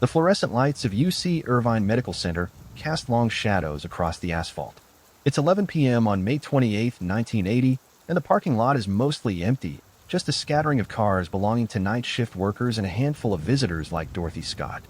The fluorescent lights of UC Irvine Medical Center cast long shadows across the asphalt. It's 11 p.m. on May 28, 1980, and the parking lot is mostly empty, just a scattering of cars belonging to night shift workers and a handful of visitors like Dorothy Scott.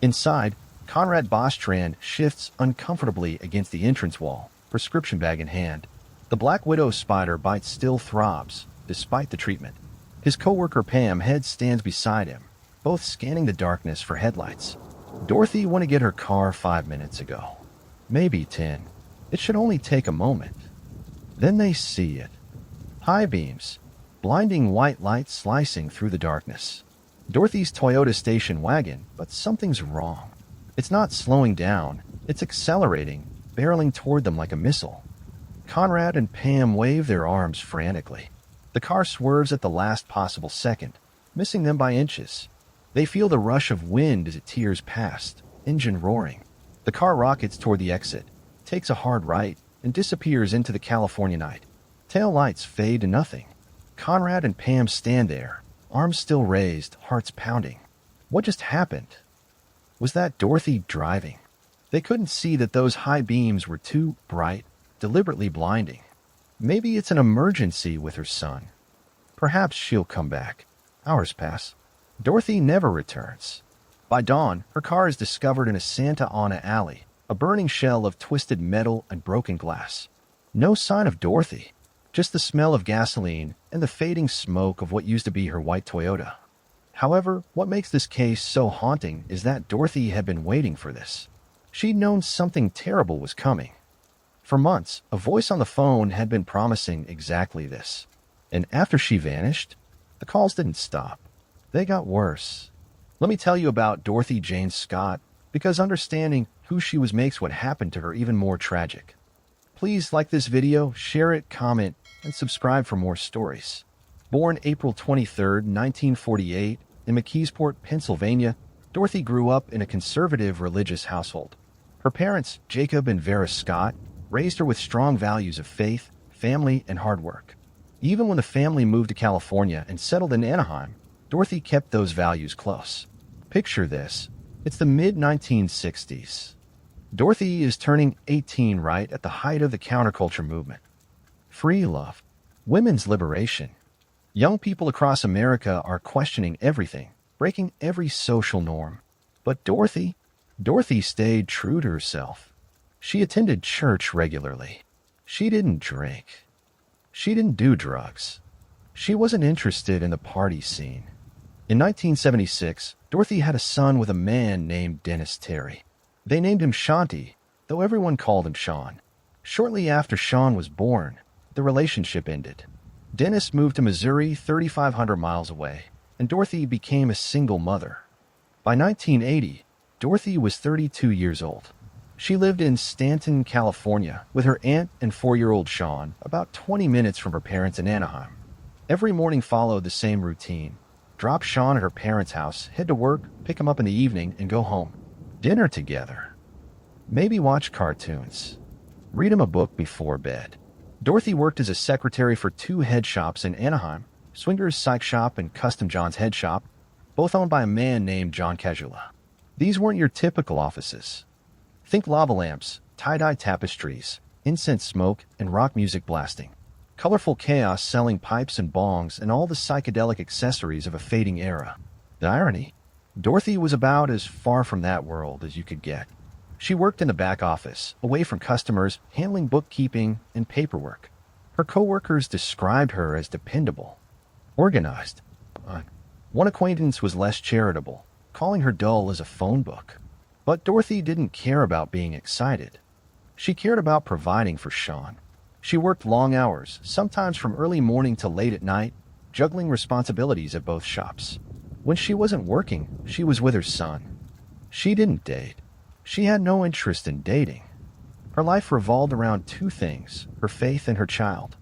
Inside, Conrad Bostrand shifts uncomfortably against the entrance wall, prescription bag in hand. The Black Widow spider bite still throbs, despite the treatment. His coworker Pam Head stands beside him, both scanning the darkness for headlights. Dorothy went to get her car 5 minutes ago. Maybe 10. It should only take a moment. Then they see it. High beams, blinding white light slicing through the darkness. Dorothy's Toyota station wagon, but something's wrong. It's not slowing down, it's accelerating, barreling toward them like a missile. Conrad and Pam wave their arms frantically. The car swerves at the last possible second, missing them by inches. They feel the rush of wind as it tears past, engine roaring. The car rockets toward the exit, takes a hard right, and disappears into the California night. Tail lights fade to nothing. Conrad and Pam stand there, arms still raised, hearts pounding. What just happened? Was that Dorothy driving? They couldn't see that those high beams were too bright, deliberately blinding. Maybe it's an emergency with her son. Perhaps she'll come back. Hours pass. Dorothy never returns. By dawn, her car is discovered in a Santa Ana alley, a burning shell of twisted metal and broken glass. No sign of Dorothy, just the smell of gasoline and the fading smoke of what used to be her white Toyota. However, what makes this case so haunting is that Dorothy had been waiting for this. She'd known something terrible was coming. For months, a voice on the phone had been promising exactly this. And after she vanished, the calls didn't stop. They got worse. Let me tell you about Dorothy Jane Scott, because understanding who she was makes what happened to her even more tragic. Please like this video, share it, comment, and subscribe for more stories. Born April 23, 1948, in McKeesport, Pennsylvania, Dorothy grew up in a conservative religious household. Her parents, Jacob and Vera Scott, raised her with strong values of faith, family, and hard work. Even when the family moved to California and settled in Anaheim, Dorothy kept those values close. Picture this. It's the mid-1960s. Dorothy is turning 18 right at the height of the counterculture movement. Free love. Women's liberation. Young people across America are questioning everything, breaking every social norm. But Dorothy stayed true to herself. She attended church regularly. She didn't drink. She didn't do drugs. She wasn't interested in the party scene. In 1976, Dorothy had a son with a man named Dennis Terry. They named him Shanti, though everyone called him Sean. Shortly after Sean was born, the relationship ended. Dennis moved to Missouri 3,500 miles away, and Dorothy became a single mother. By 1980, Dorothy was 32 years old. She lived in Stanton, California, with her aunt and 4-year-old Sean, about 20 minutes from her parents in Anaheim. Every morning followed the same routine. Drop Sean at her parents' house, head to work, pick him up in the evening, and go home. Dinner together. Maybe watch cartoons. Read him a book before bed. Dorothy worked as a secretary for 2 head shops in Anaheim, Swinger's Psych Shop and Custom John's Head Shop, both owned by a man named John Cazula. These weren't your typical offices. Think lava lamps, tie-dye tapestries, incense smoke, and rock music blasting. Colorful chaos selling pipes and bongs and all the psychedelic accessories of a fading era. The irony? Dorothy was about as far from that world as you could get. She worked in the back office, away from customers, handling bookkeeping and paperwork. Her coworkers described her as dependable, organized. One acquaintance was less charitable, calling her dull as a phone book. But Dorothy didn't care about being excited. She cared about providing for Sean. She worked long hours, sometimes from early morning to late at night, juggling responsibilities at both shops. When she wasn't working, she was with her son. She didn't date. She had no interest in dating. Her life revolved around 2 things, her faith and her child.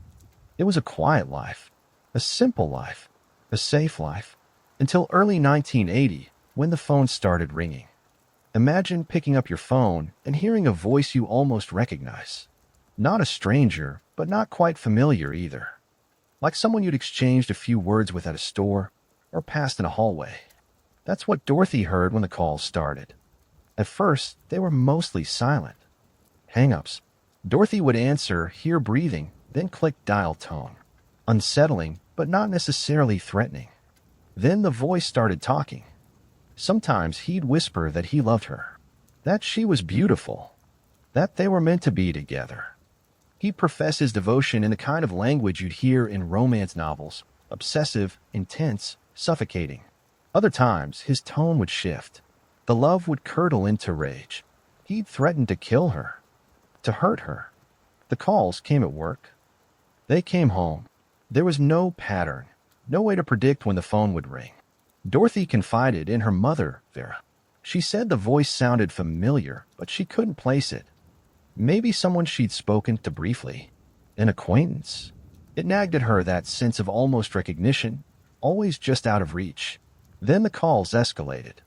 It was a quiet life, a simple life, a safe life, until early 1980, when the phone started ringing. Imagine picking up your phone and hearing a voice you almost recognize. Not a stranger, but not quite familiar either. Like someone you'd exchanged a few words with at a store or passed in a hallway. That's what Dorothy heard when the call started. At first, they were mostly silent. Hang-ups. Dorothy would answer, hear breathing, then click dial tone. Unsettling, but not necessarily threatening. Then the voice started talking. Sometimes he'd whisper that he loved her, that she was beautiful, that they were meant to be together. He'd profess his devotion in the kind of language you'd hear in romance novels, obsessive, intense, suffocating. Other times, his tone would shift. The love would curdle into rage. He'd threaten to kill her, to hurt her. The calls came at work. They came home. There was no pattern, no way to predict when the phone would ring. Dorothy confided in her mother, Vera. She said the voice sounded familiar, but she couldn't place it. Maybe someone she'd spoken to briefly. An acquaintance. It nagged at her, that sense of almost recognition, always just out of reach. Then the calls escalated.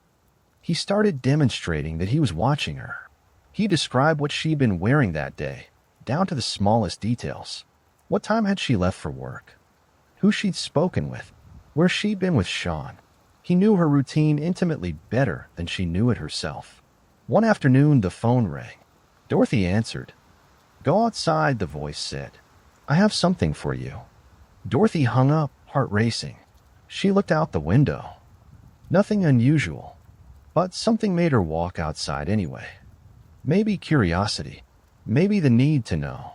He started demonstrating that he was watching her. He described what she'd been wearing that day, down to the smallest details. What time had she left for work? Who she'd spoken with? Where she'd been with Sean? He knew her routine intimately better than she knew it herself. One afternoon, the phone rang. Dorothy answered. "Go outside," the voice said. "I have something for you." Dorothy hung up, heart racing. She looked out the window. Nothing unusual, but something made her walk outside anyway. Maybe curiosity, maybe the need to know.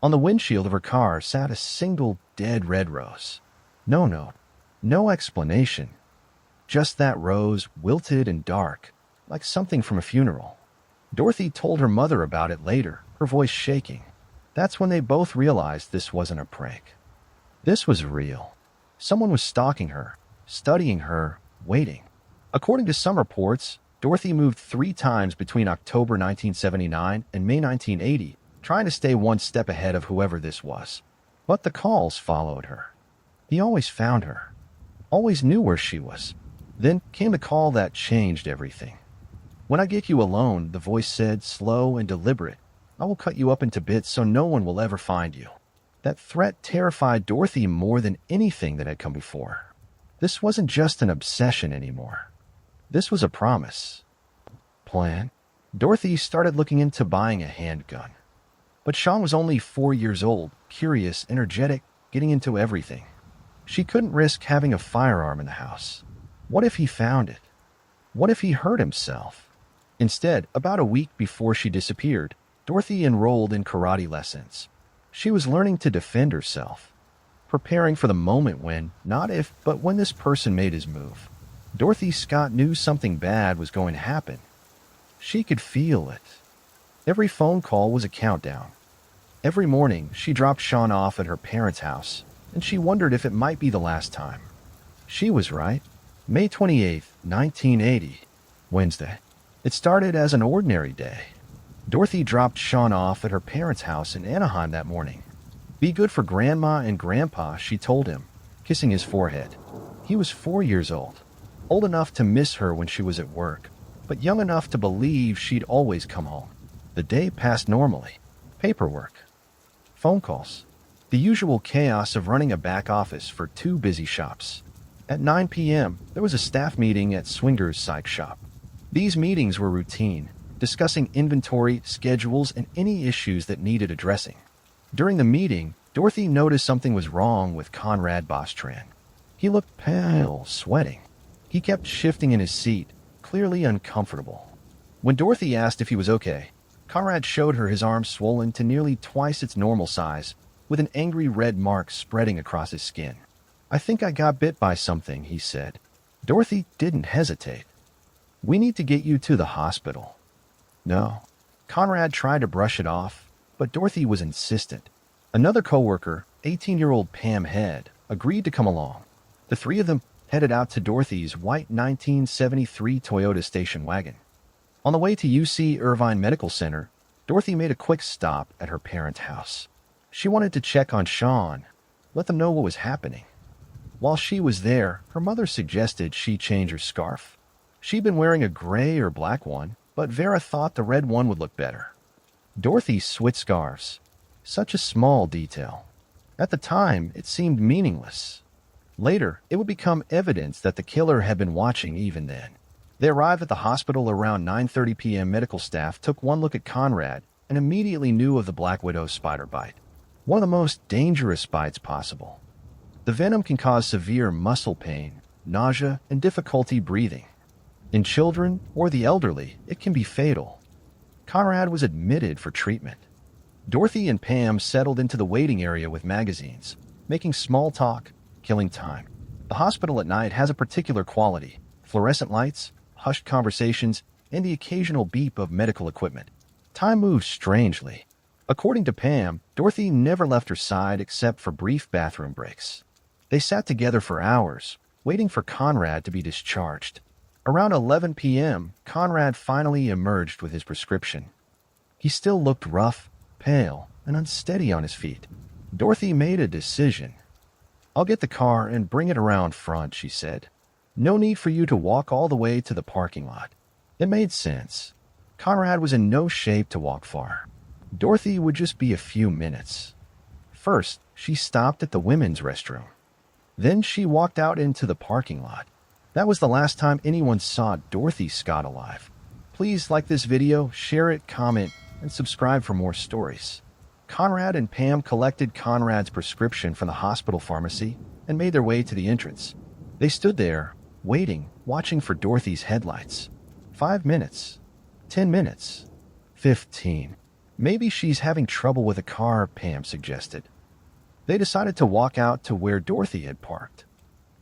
On the windshield of her car sat a single dead red rose. No note, no explanation. Just that rose, wilted and dark, like something from a funeral. Dorothy told her mother about it later, her voice shaking. That's when they both realized this wasn't a prank. This was real. Someone was stalking her, studying her, waiting. According to some reports, Dorothy moved 3 times between October 1979 and May 1980, trying to stay one step ahead of whoever this was. But the calls followed her. He always found her, always knew where she was. Then came the call that changed everything. "When I get you alone," the voice said, slow and deliberate, "I will cut you up into bits so no one will ever find you." That threat terrified Dorothy more than anything that had come before. This wasn't just an obsession anymore. This was a promise. Plan. Dorothy started looking into buying a handgun. But Sean was only 4 years old, curious, energetic, getting into everything. She couldn't risk having a firearm in the house. What if he found it? What if he hurt himself? Instead, about a week before she disappeared, Dorothy enrolled in karate lessons. She was learning to defend herself, preparing for the moment when, not if, but when this person made his move. Dorothy Scott knew something bad was going to happen. She could feel it. Every phone call was a countdown. Every morning, she dropped Sean off at her parents' house, and she wondered if it might be the last time. She was right. May 28th, 1980, Wednesday. It started as an ordinary day. Dorothy dropped Sean off at her parents' house in Anaheim that morning. "Be good for Grandma and Grandpa," she told him, kissing his forehead. He was 4 years old enough to miss her when she was at work, but young enough to believe she'd always come home. The day passed normally. Paperwork. Phone calls. The usual chaos of running a back office for 2 busy shops. At 9 p.m., there was a staff meeting at Swinger's Psych Shop. These meetings were routine, discussing inventory, schedules, and any issues that needed addressing. During the meeting, Dorothy noticed something was wrong with Conrad Bostran. He looked pale, sweating. He kept shifting in his seat, clearly uncomfortable. When Dorothy asked if he was okay, Conrad showed her his arm swollen to nearly twice its normal size, with an angry red mark spreading across his skin. "I think I got bit by something," he said. Dorothy didn't hesitate. "We need to get you to the hospital." "No." Conrad tried to brush it off, but Dorothy was insistent. Another coworker, 18-year-old Pam Head, agreed to come along. The 3 of them headed out to Dorothy's white 1973 Toyota station wagon. On the way to UC Irvine Medical Center, Dorothy made a quick stop at her parents' house. She wanted to check on Sean, let them know what was happening. While she was there, her mother suggested she change her scarf. She'd been wearing a gray or black one, but Vera thought the red one would look better. Dorothy switched scarves. Such a small detail. At the time, it seemed meaningless. Later, it would become evidence that the killer had been watching even then. They arrived at the hospital around 9:30 p.m. Medical staff took one look at Conrad and immediately knew of the Black Widow's spider bite. One of the most dangerous bites possible. The venom can cause severe muscle pain, nausea, and difficulty breathing. In children or the elderly, it can be fatal. Conrad was admitted for treatment. Dorothy and Pam settled into the waiting area with magazines, making small talk, killing time. The hospital at night has a particular quality: fluorescent lights, hushed conversations, and the occasional beep of medical equipment. Time moves strangely. According to Pam, Dorothy never left her side except for brief bathroom breaks. They sat together for hours, waiting for Conrad to be discharged. Around 11 p.m., Conrad finally emerged with his prescription. He still looked rough, pale, and unsteady on his feet. Dorothy made a decision. "I'll get the car and bring it around front," she said. "No need for you to walk all the way to the parking lot." It made sense. Conrad was in no shape to walk far. Dorothy would just be a few minutes. First, she stopped at the women's restroom. Then she walked out into the parking lot. That was the last time anyone saw Dorothy Scott alive. Please like this video, share it, comment, and subscribe for more stories. Conrad and Pam collected Conrad's prescription from the hospital pharmacy and made their way to the entrance. They stood there, waiting, watching for Dorothy's headlights. 5 minutes. 10 minutes. 15. "Maybe she's having trouble with a car," Pam suggested. They decided to walk out to where Dorothy had parked.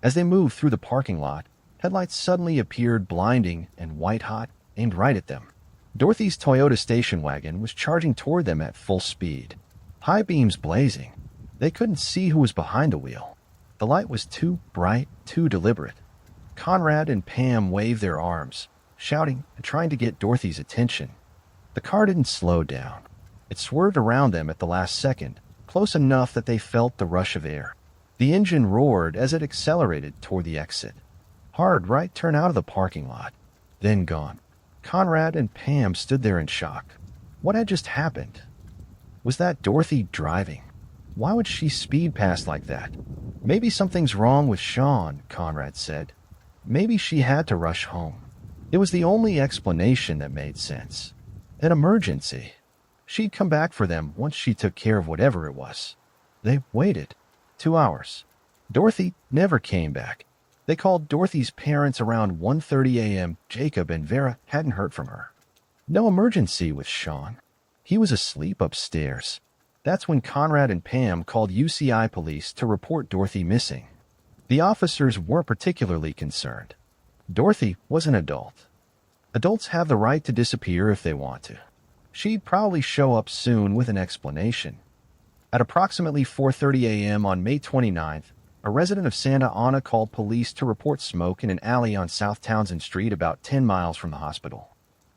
As they moved through the parking lot, headlights suddenly appeared blinding and white-hot, aimed right at them. Dorothy's Toyota station wagon was charging toward them at full speed. High beams blazing. They couldn't see who was behind the wheel. The light was too bright, too deliberate. Conrad and Pam waved their arms, shouting and trying to get Dorothy's attention. The car didn't slow down. It swerved around them at the last second, close enough that they felt the rush of air. The engine roared as it accelerated toward the exit. Hard right turn out of the parking lot. Then gone. Conrad and Pam stood there in shock. What had just happened? Was that Dorothy driving? Why would she speed past like that? "Maybe something's wrong with Sean," Conrad said. "Maybe she had to rush home." It was the only explanation that made sense. An emergency. She'd come back for them once she took care of whatever it was. They waited. 2 hours. Dorothy never came back. They called Dorothy's parents around 1:30 a.m. Jacob and Vera hadn't heard from her. No emergency with Sean. He was asleep upstairs. That's when Conrad and Pam called UCI police to report Dorothy missing. The officers weren't particularly concerned. Dorothy was an adult. Adults have the right to disappear if they want to. She'd probably show up soon with an explanation. At approximately 4:30 a.m. on May 29th, a resident of Santa Ana called police to report smoke in an alley on South Townsend Street about 10 miles from the hospital.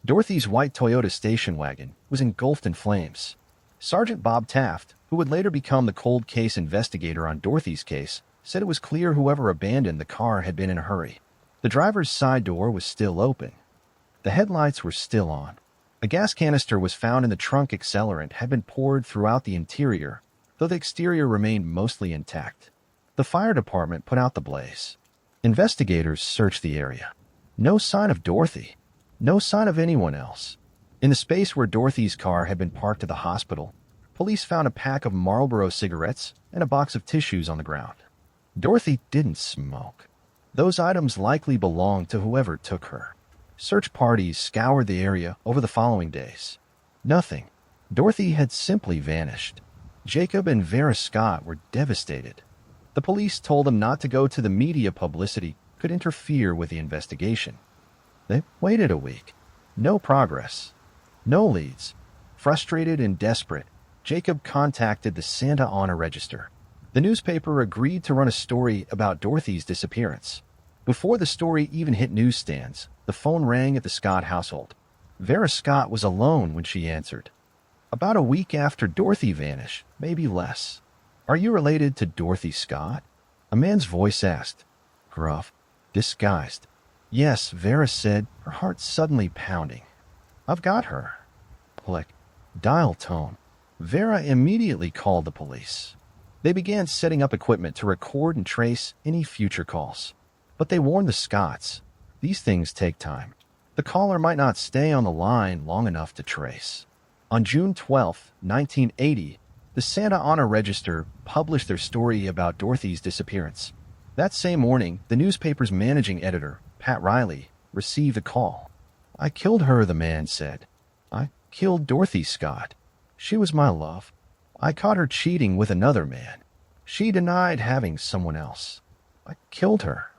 Dorothy's white Toyota station wagon was engulfed in flames. Sergeant Bob Taft, who would later become the cold case investigator on Dorothy's case, said it was clear whoever abandoned the car had been in a hurry. The driver's side door was still open. The headlights were still on. A gas canister was found and the trunk accelerant had been poured throughout the interior, though the exterior remained mostly intact. The fire department put out the blaze. Investigators searched the area. No sign of Dorothy. No sign of anyone else. In the space where Dorothy's car had been parked at the hospital, police found a pack of Marlboro cigarettes and a box of tissues on the ground. Dorothy didn't smoke. Those items likely belonged to whoever took her. Search parties scoured the area over the following days. Nothing. Dorothy had simply vanished. Jacob and Vera Scott were devastated. The police told them not to go to the media publicity could interfere with the investigation. They waited a week. No progress. No leads. Frustrated and desperate, Jacob contacted the Santa Ana Register. The newspaper agreed to run a story about Dorothy's disappearance. Before the story even hit newsstands, the phone rang at the Scott household. Vera Scott was alone when she answered. About a week after Dorothy vanished, maybe less. "Are you related to Dorothy Scott?" A man's voice asked. Gruff, disguised. "Yes," Vera said, her heart suddenly pounding. "I've got her." Click. Dial tone. Vera immediately called the police. They began setting up equipment to record and trace any future calls. But they warned the Scotts, these things take time. The caller might not stay on the line long enough to trace. On June 12, 1980, the Santa Ana Register published their story about Dorothy's disappearance. That same morning, the newspaper's managing editor, Pat Riley, received a call. "I killed her," the man said. "I killed Dorothy Scott. She was my love. I caught her cheating with another man. She denied having someone else. I killed her."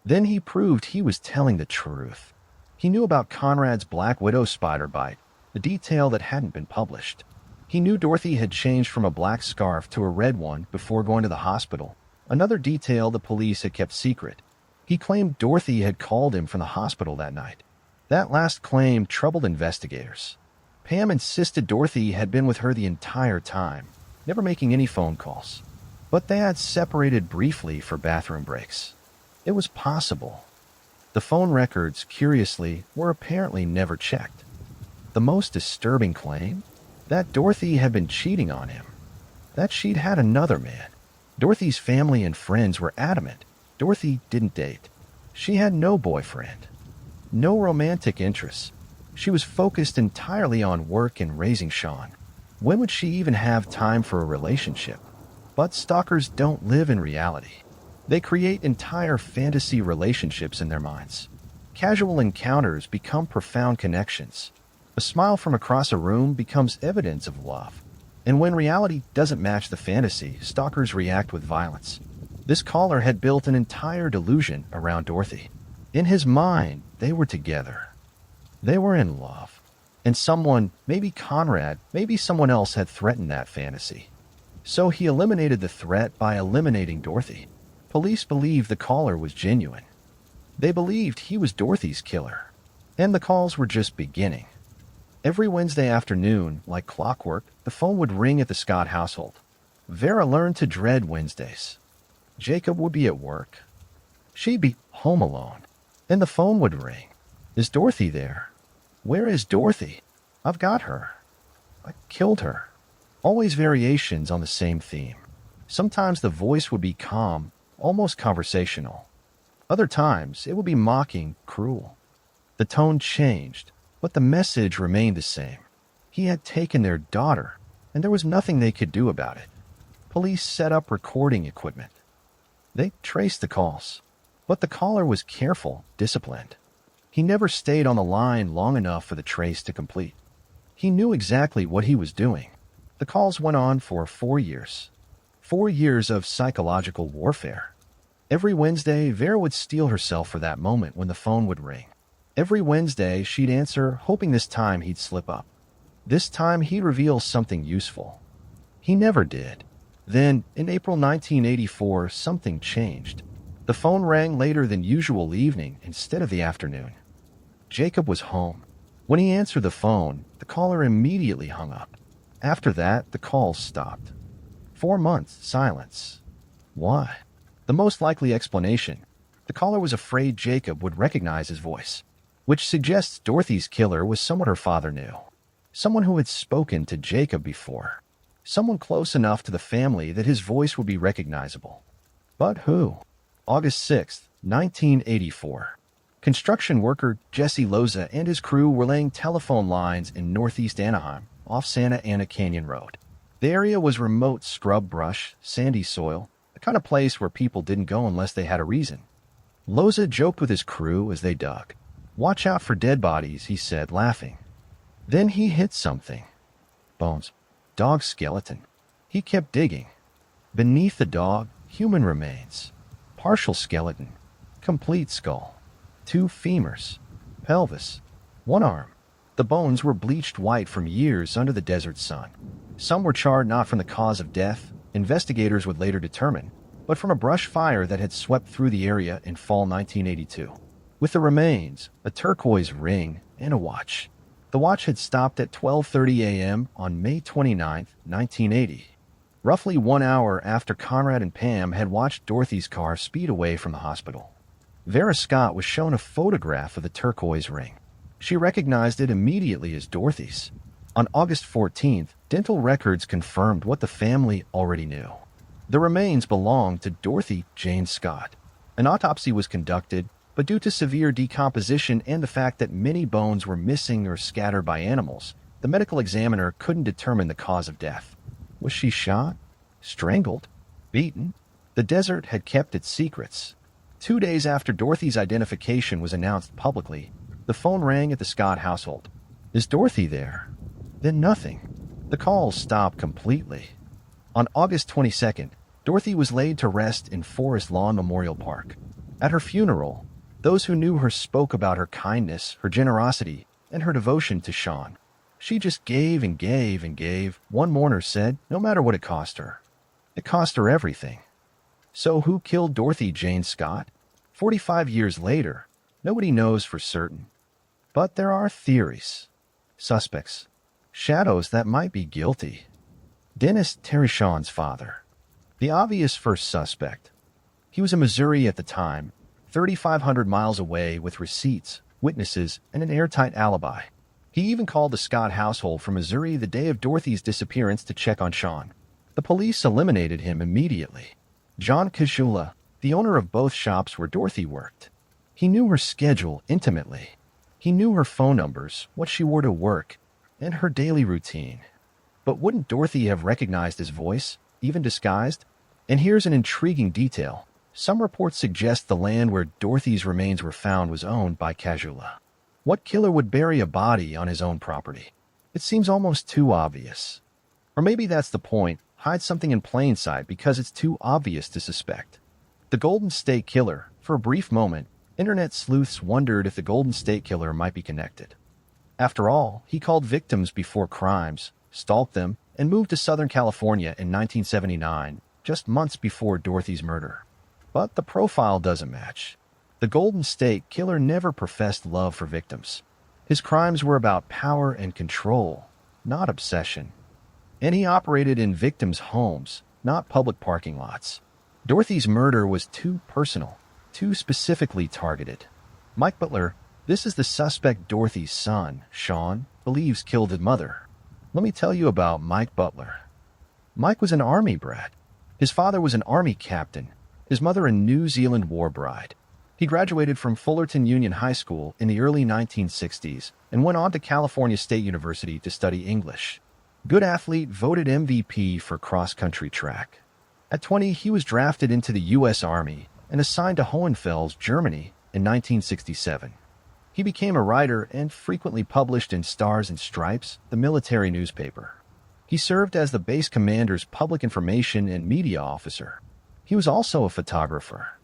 Then he proved he was telling the truth. He knew about Conrad's Black Widow spider bite, a detail that hadn't been published. He knew Dorothy had changed from a black scarf to a red one before going to the hospital, another detail the police had kept secret. He claimed Dorothy had called him from the hospital that night. That last claim troubled investigators. Pam insisted Dorothy had been with her the entire time, never making any phone calls. But they had separated briefly for bathroom breaks. It was possible. The phone records, curiously, were apparently never checked. The most disturbing claim? That Dorothy had been cheating on him. That she'd had another man. Dorothy's family and friends were adamant. Dorothy didn't date. She had no boyfriend. No romantic interests. She was focused entirely on work and raising Sean. When would she even have time for a relationship? But stalkers don't live in reality. They create entire fantasy relationships in their minds. Casual encounters become profound connections. A smile from across a room becomes evidence of love. And when reality doesn't match the fantasy, stalkers react with violence. This caller had built an entire delusion around Dorothy. In his mind, they were together. They were in love. And someone, maybe Conrad, maybe someone else had threatened that fantasy. So he eliminated the threat by eliminating Dorothy. Police believed the caller was genuine. They believed he was Dorothy's killer. And the calls were just beginning. Every Wednesday afternoon, like clockwork, the phone would ring at the Scott household. Vera learned to dread Wednesdays. Jacob would be at work. She'd be home alone. And the phone would ring. "Is Dorothy there? Where is Dorothy? I've got her. I killed her." Always variations on the same theme. Sometimes the voice would be calm, almost conversational. Other times, it would be mocking, cruel. The tone changed, but the message remained the same. He had taken their daughter, and there was nothing they could do about it. Police set up recording equipment. They traced the calls, but the caller was careful, disciplined. He never stayed on the line long enough for the trace to complete. He knew exactly what he was doing. The calls went on for 4 years. 4 years of psychological warfare. Every Wednesday, Vera would steel herself for that moment when the phone would ring. Every Wednesday, she'd answer, hoping this time he'd slip up. This time, he'd reveal something useful. He never did. Then, in April 1984, something changed. The phone rang later than usual evening instead of the afternoon. Jacob was home. When he answered the phone, the caller immediately hung up. After that, the calls stopped. 4 months, silence. Why? The most likely explanation: the caller was afraid Jacob would recognize his voice, which suggests Dorothy's killer was someone her father knew. Someone who had spoken to Jacob before. Someone close enough to the family that his voice would be recognizable. But who? August 6, 1984. Construction worker Jesse Loza and his crew were laying telephone lines in northeast Anaheim, off Santa Ana Canyon Road. The area was remote scrub brush, sandy soil, the kind of place where people didn't go unless they had a reason. Loza joked with his crew as they dug. "Watch out for dead bodies," he said, laughing. Then he hit something. Bones. Dog skeleton. He kept digging. Beneath the dog, human remains. Partial skeleton. Complete skull. 2 femurs. Pelvis. 1 arm. The bones were bleached white from years under the desert sun. Some were charred not from the cause of death, investigators would later determine, but from a brush fire that had swept through the area in fall 1982. With the remains, a turquoise ring, and a watch. The watch had stopped at 12:30 a.m. on May 29, 1980, roughly 1 hour after Conrad and Pam had watched Dorothy's car speed away from the hospital. Vera Scott was shown a photograph of the turquoise ring. She recognized it immediately as Dorothy's. On August 14th, dental records confirmed what the family already knew. The remains belonged to Dorothy Jane Scott. An autopsy was conducted, but due to severe decomposition and the fact that many bones were missing or scattered by animals, the medical examiner couldn't determine the cause of death. Was she shot? Strangled? Beaten? The desert had kept its secrets. 2 days after Dorothy's identification was announced publicly, the phone rang at the Scott household. Is Dorothy there? Then nothing. The calls stopped completely. On August 22nd, Dorothy was laid to rest in Forest Lawn Memorial Park. At her funeral, those who knew her spoke about her kindness, her generosity, and her devotion to Sean. She just gave and gave and gave, one mourner said, no matter what it cost her. It cost her everything. So who killed Dorothy Jane Scott? 45 years later, nobody knows for certain. But there are theories. Suspects. Shadows that might be guilty. Dennis Terry Sean's father. The obvious first suspect. He was in Missouri at the time, 3,500 miles away with receipts, witnesses, and an airtight alibi. He even called the Scott household from Missouri the day of Dorothy's disappearance to check on Sean. The police eliminated him immediately. John Kajula, the owner of both shops where Dorothy worked. He knew her schedule intimately. He knew her phone numbers, what she wore to work, and her daily routine. But wouldn't Dorothy have recognized his voice, even disguised? And here's an intriguing detail. Some reports suggest the land where Dorothy's remains were found was owned by Kajula. What killer would bury a body on his own property? It seems almost too obvious. Or maybe that's the point, hide something in plain sight because it's too obvious to suspect. The Golden State Killer. For a brief moment, internet sleuths wondered if the Golden State Killer might be connected. After all, he called victims before crimes, stalked them, and moved to Southern California in 1979, just months before Dorothy's murder. But the profile doesn't match. The Golden State Killer never professed love for victims. His crimes were about power and control, not obsession. And he operated in victims' homes, not public parking lots. Dorothy's murder was too personal, too specifically targeted. Mike Butler, this is the suspect Dorothy's son, Sean, believes killed his mother. Let me tell you about Mike Butler. Mike was an Army brat. His father was an Army captain, his mother a New Zealand war bride. He graduated from Fullerton Union High School in the early 1960s and went on to California State University to study English. Good athlete, voted MVP for cross-country track. At 20, he was drafted into the U.S. Army and assigned to Hohenfels, Germany in 1967. He became a writer and frequently published in Stars and Stripes, the military newspaper. He served as the base commander's public information and media officer. He was also a photographer.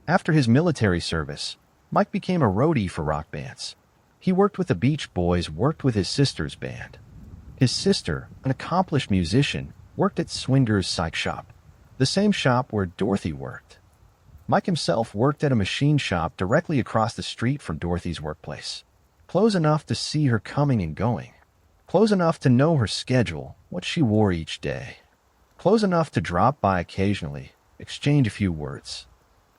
After his military service, Mike became a roadie for rock bands. He worked with the Beach Boys, worked with his sister's band. His sister, an accomplished musician, worked at Swinger's Psych Shop, the same shop where Dorothy worked. Mike himself worked at a machine shop directly across the street from Dorothy's workplace. Close enough to see her coming and going. Close enough to know her schedule, what she wore each day. Close enough to drop by occasionally, exchange a few words.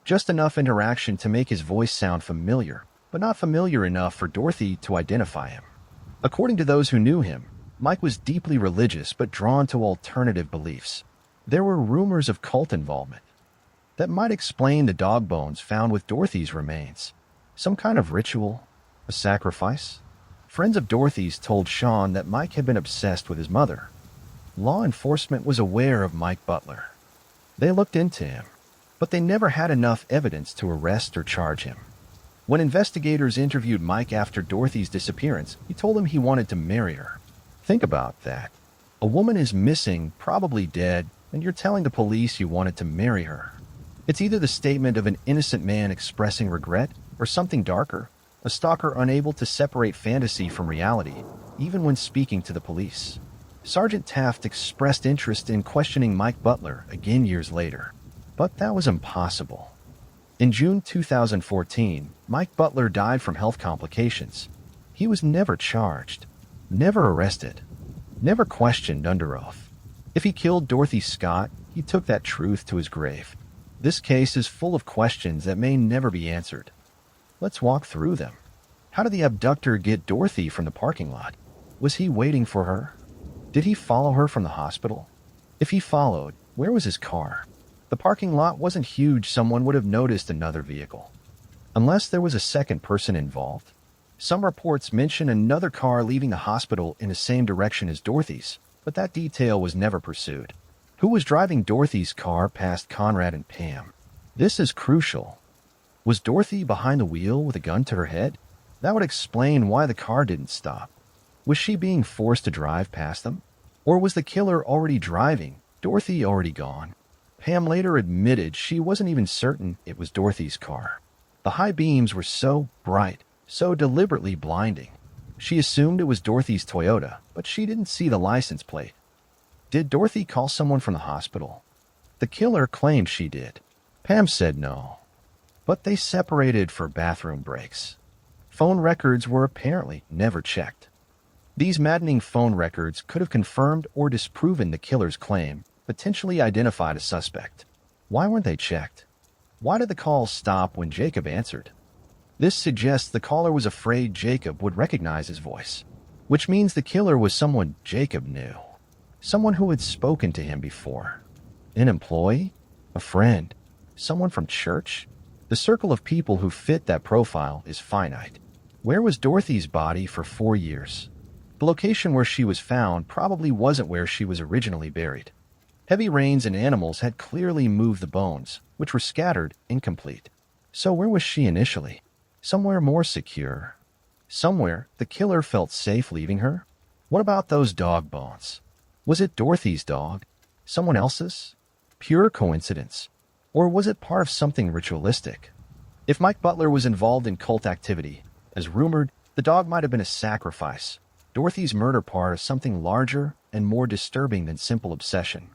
Just enough interaction to make his voice sound familiar, but not familiar enough for Dorothy to identify him. According to those who knew him, Mike was deeply religious but drawn to alternative beliefs. There were rumors of cult involvement. That might explain the dog bones found with Dorothy's remains. Some kind of ritual? A sacrifice? Friends of Dorothy's told Sean that Mike had been obsessed with his mother. Law enforcement was aware of Mike Butler. They looked into him, but they never had enough evidence to arrest or charge him. When investigators interviewed Mike after Dorothy's disappearance, he told them he wanted to marry her. Think about that. A woman is missing, probably dead, and you're telling the police you wanted to marry her. It's either the statement of an innocent man expressing regret or something darker, a stalker unable to separate fantasy from reality, even when speaking to the police. Sergeant Taft expressed interest in questioning Mike Butler again years later, but that was impossible. In June 2014, Mike Butler died from health complications. He was never charged, never arrested, never questioned under oath. If he killed Dorothy Scott, he took that truth to his grave. This case is full of questions that may never be answered. Let's walk through them. How did the abductor get Dorothy from the parking lot? Was he waiting for her? Did he follow her from the hospital? If he followed, Where was his car? The parking lot wasn't huge, someone would have noticed another vehicle. Unless there was a second person involved. Some reports mention another car leaving the hospital in the same direction as Dorothy's, but that detail was never pursued. Who was driving Dorothy's car past Conrad and Pam? This is crucial. Was Dorothy behind the wheel with a gun to her head? That would explain why the car didn't stop. Was she being forced to drive past them? Or was the killer already driving, Dorothy already gone? Pam later admitted she wasn't even certain it was Dorothy's car. The high beams were so bright, so deliberately blinding. She assumed it was Dorothy's Toyota, but she didn't see the license plate. Did Dorothy call someone from the hospital? The killer claimed she did. Pam said no. But they separated for bathroom breaks. Phone records were apparently never checked. These maddening phone records could have confirmed or disproven the killer's claim, potentially identified a suspect. Why weren't they checked? Why did the calls stop when Jacob answered? This suggests the caller was afraid Jacob would recognize his voice, which means the killer was someone Jacob knew. Someone who had spoken to him before. An employee? A friend? Someone from church? The circle of people who fit that profile is finite. Where was Dorothy's body for 4 years? The location where she was found probably wasn't where she was originally buried. Heavy rains and animals had clearly moved the bones, which were scattered, incomplete. So where was she initially? Somewhere more secure. Somewhere the killer felt safe leaving her? What about those dog bones? Was it Dorothy's dog? Someone else's? Pure coincidence? Or was it part of something ritualistic? If Mike Butler was involved in cult activity, as rumored, the dog might have been a sacrifice. Dorothy's murder part of something larger and more disturbing than simple obsession.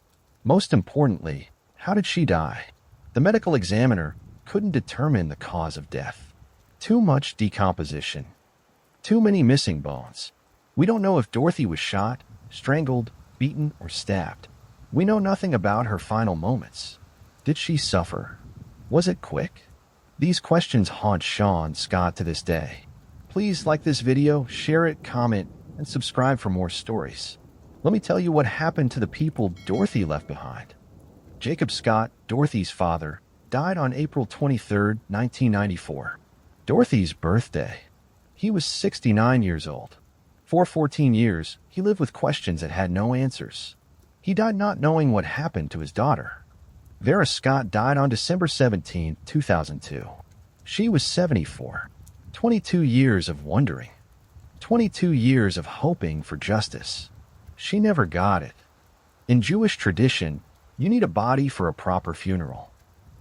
Most importantly, how did she die? The medical examiner couldn't determine the cause of death. Too much decomposition. Too many missing bones. We don't know if Dorothy was shot, strangled, beaten, or stabbed. We know nothing about her final moments. Did she suffer? Was it quick? These questions haunt Sean Scott to this day. Please like this video, share it, comment, and subscribe for more stories. Let me tell you what happened to the people Dorothy left behind. Jacob Scott, Dorothy's father, died on April 23, 1994. Dorothy's birthday. He was 69 years old. For 14 years, he lived with questions that had no answers. He died not knowing what happened to his daughter. Vera Scott died on December 17, 2002. She was 74. 22 years of wondering. 22 years of hoping for justice. She never got it. In Jewish tradition, you need a body for a proper funeral.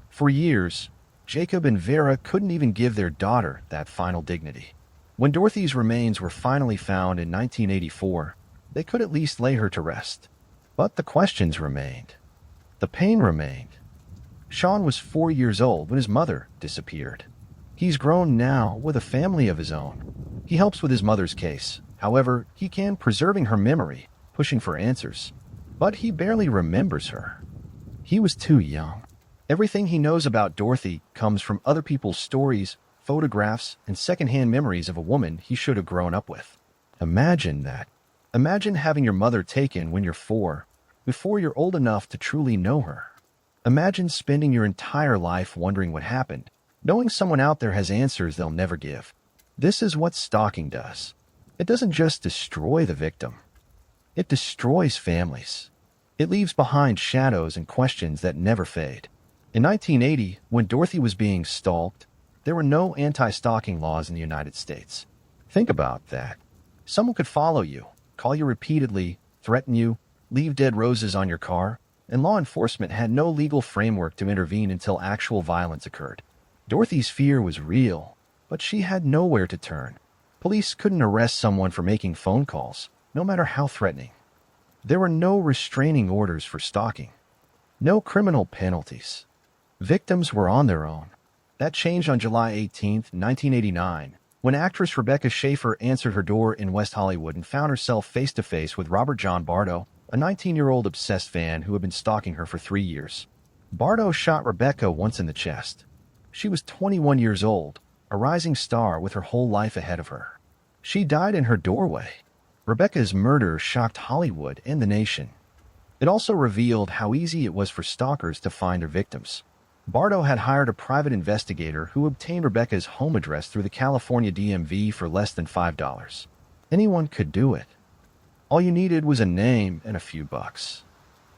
For years, Jacob and Vera couldn't even give their daughter that final dignity. When Dorothy's remains were finally found in 1984, they could at least lay her to rest. But the questions remained. The pain remained. Sean was 4 years old when his mother disappeared. He's grown now with a family of his own. He helps with his mother's case. However, he can preserving her memory, pushing for answers. But he barely remembers her. He was too young. Everything he knows about Dorothy comes from other people's stories, photographs, and secondhand memories of a woman he should have grown up with. Imagine that. Imagine having your mother taken when you're 4, before you're old enough to truly know her. Imagine spending your entire life wondering what happened, knowing someone out there has answers they'll never give. This is what stalking does. It doesn't just destroy the victim. It destroys families. It leaves behind shadows and questions that never fade. In 1980, when Dorothy was being stalked, there were no anti-stalking laws in the United States. Think about that. Someone could follow you, call you repeatedly, threaten you, leave dead roses on your car, and law enforcement had no legal framework to intervene until actual violence occurred. Dorothy's fear was real, but she had nowhere to turn. Police couldn't arrest someone for making phone calls, no matter how threatening. There were no restraining orders for stalking. No criminal penalties. Victims were on their own. That changed on July 18, 1989, when actress Rebecca Schaeffer answered her door in West Hollywood and found herself face-to-face with Robert John Bardo, a 19-year-old obsessed fan who had been stalking her for 3 years. Bardo shot Rebecca once in the chest. She was 21 years old, a rising star with her whole life ahead of her. She died in her doorway. Rebecca's murder shocked Hollywood and the nation. It also revealed how easy it was for stalkers to find their victims. Bardo had hired a private investigator who obtained Rebecca's home address through the California DMV for less than $5. Anyone could do it. All you needed was a name and a few bucks.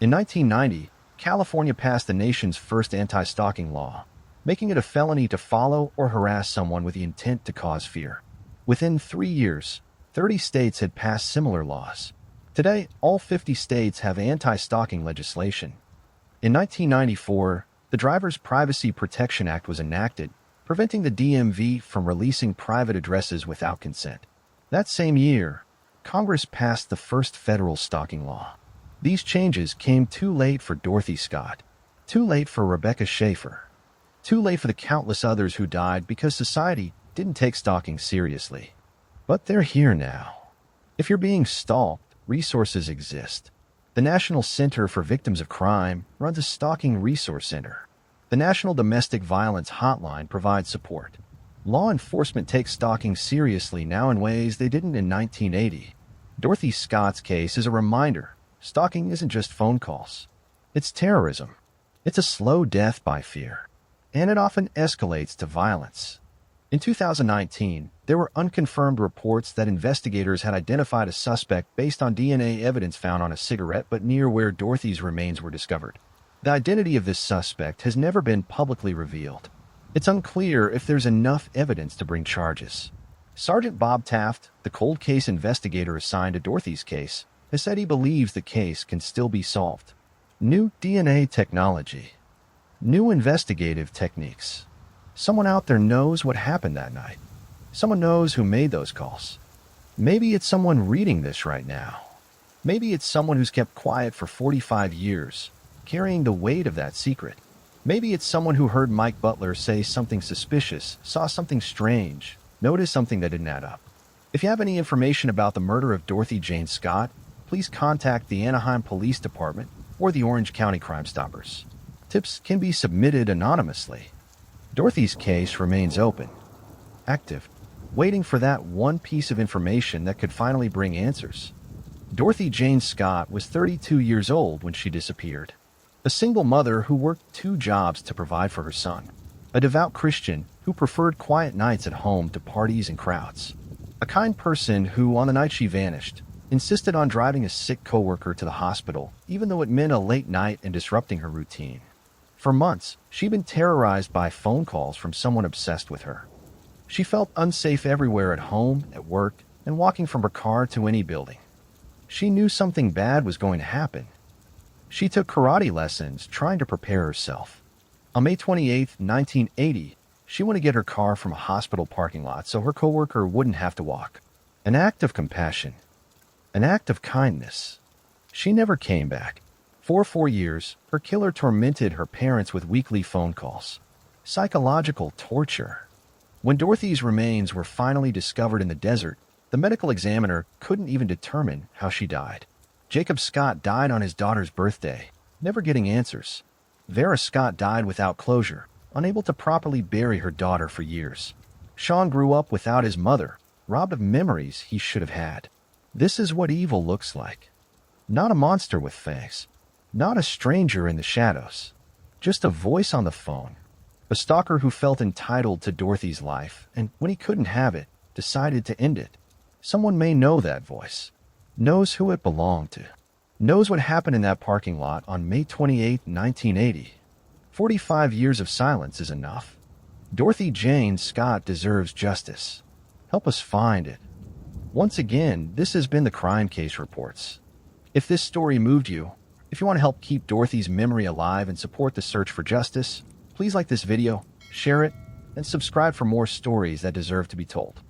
In 1990, California passed the nation's first anti-stalking law, making it a felony to follow or harass someone with the intent to cause fear. Within 3 years, 30 states had passed similar laws. Today, all 50 states have anti-stalking legislation. In 1994, the Driver's Privacy Protection Act was enacted, preventing the DMV from releasing private addresses without consent. That same year, Congress passed the first federal stalking law. These changes came too late for Dorothy Scott, too late for Rebecca Schaefer, too late for the countless others who died because society didn't take stalking seriously. But they're here now. If you're being stalked, resources exist. The National Center for Victims of Crime runs a stalking resource center. The National Domestic Violence Hotline provides support. Law enforcement takes stalking seriously now in ways they didn't in 1980. Dorothy Scott's case is a reminder. Stalking isn't just phone calls. It's terrorism. It's a slow death by fear. And it often escalates to violence. In 2019, there were unconfirmed reports that investigators had identified a suspect based on DNA evidence found on a cigarette butt near where Dorothy's remains were discovered. The identity of this suspect has never been publicly revealed. It's unclear if there's enough evidence to bring charges. Sergeant Bob Taft, the cold case investigator assigned to Dorothy's case, has said he believes the case can still be solved. New DNA technology. New investigative techniques. Someone out there knows what happened that night. Someone knows who made those calls. Maybe it's someone reading this right now. Maybe it's someone who's kept quiet for 45 years, carrying the weight of that secret. Maybe it's someone who heard Mike Butler say something suspicious, saw something strange, noticed something that didn't add up. If you have any information about the murder of Dorothy Jane Scott, please contact the Anaheim Police Department or the Orange County Crime Stoppers. Tips can be submitted anonymously. Dorothy's case remains open, active, waiting for that one piece of information that could finally bring answers. Dorothy Jane Scott was 32 years old when she disappeared. A single mother who worked 2 jobs to provide for her son. A devout Christian who preferred quiet nights at home to parties and crowds. A kind person who, on the night she vanished, insisted on driving a sick coworker to the hospital, even though it meant a late night and disrupting her routine. For months, she'd been terrorized by phone calls from someone obsessed with her. She felt unsafe everywhere at home, at work, and walking from her car to any building. She knew something bad was going to happen. She took karate lessons trying to prepare herself. On May 28, 1980, she went to get her car from a hospital parking lot so her coworker wouldn't have to walk. An act of compassion. An act of kindness. She never came back. For 4 years, her killer tormented her parents with weekly phone calls. Psychological torture. When Dorothy's remains were finally discovered in the desert, the medical examiner couldn't even determine how she died. Jacob Scott died on his daughter's birthday, never getting answers. Vera Scott died without closure, unable to properly bury her daughter for years. Sean grew up without his mother, robbed of memories he should have had. This is what evil looks like. Not a monster with fangs. Not a stranger in the shadows. Just a voice on the phone. A stalker who felt entitled to Dorothy's life, and when he couldn't have it, decided to end it. Someone may know that voice. Knows who it belonged to. Knows what happened in that parking lot on May 28, 1980. 45 years of silence is enough. Dorothy Jane Scott deserves justice. Help us find it. Once again, this has been the Crime Case Reports. If this story moved you, if you want to help keep Dorothy's memory alive and support the search for justice, please like this video, share it, and subscribe for more stories that deserve to be told.